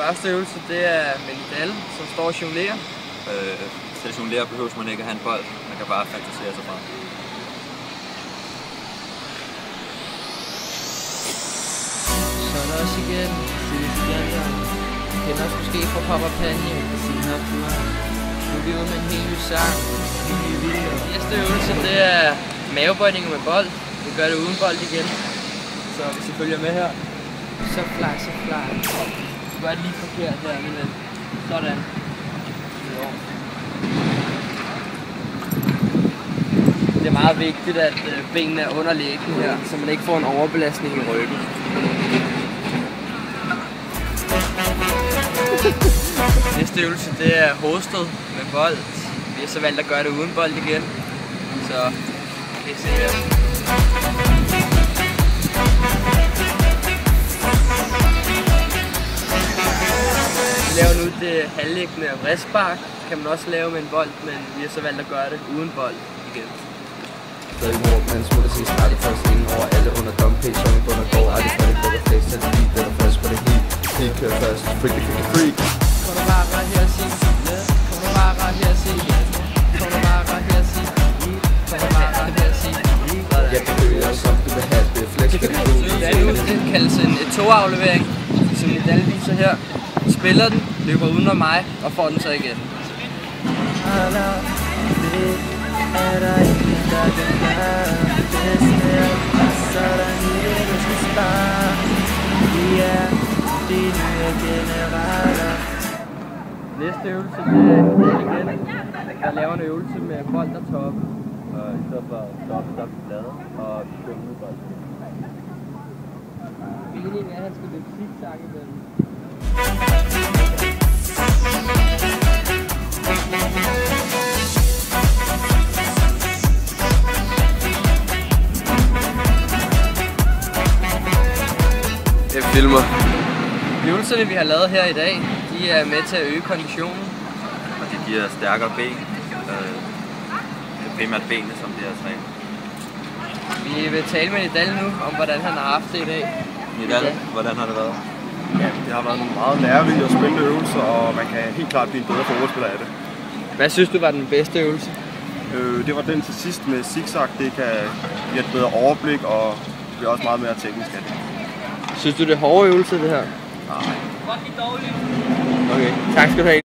Første øvelse, det er med Nidal, som står og jonglerer. Til at jonglere behøver man ikke at have en bold. Man kan bare fantasere sig frem. Så er der også igen Silvia. Vi kender os måske fra Papa Panje og siden her før. Nu er vi ude med en helt ny sang. Næste øvelse, det er mavebøjninger med bold. Vi gør det uden bold igen. Så hvis I følger med her. Så fly. Du gør det lige forkert der, men sådan. Det er meget vigtigt, at benene er under lægen her, så man ikke får en overbelastning i ryggen. Næste øvelse, det er hovedstød med bold. Vi har så valgt at gøre det uden bold igen. Så det er sikkert. Vi laver nu det halvliggende wristspark. Kan man også lave med en bold, men vi har så valgt at gøre det uden bold igen. Stadig mor, man smutter sin startet først inden over alle under dumpage, som en bund og går, er det for det bedre flex, så det lige bedre først på det heat. Helt kører først, freak. Kom du bare her og sig, kom du bare her og sig, kom du bare her og sig, kom du bare her og sig. Jeg kan høre, som du vil have det, flex for det cool. Det kaldes en toaflevering, som Nidal viser her. Spiller den, løber uden om mig og får den så igen. Næste øvelse, det er igen. Der laver en øvelse med bold og toppe. Og i stedet for stop bladet og dømme bold. Meningen er, at han skal løbe zigzag imellem. Jeg filmer. Øvelserne, vi har lavet her i dag, de er med til at øge konditionen. Og det giver stærkere ben. Det er primært benene, som det er trænet. Vi vil tale med Nidal nu om, hvordan han har haft det i dag. Nidal, hvordan har det været? Ja, det har været nogle meget lærerige og spændende øvelser, og man kan helt klart blive en bedre fodboldspiller af det. Hvad synes du var den bedste øvelse? Det var den til sidst med zigzag. Det kan give et bedre overblik, og det bliver også meget mere teknisk af det. Synes du, det er hårde øvelse, det her? Nej. Okay, tak skal du have.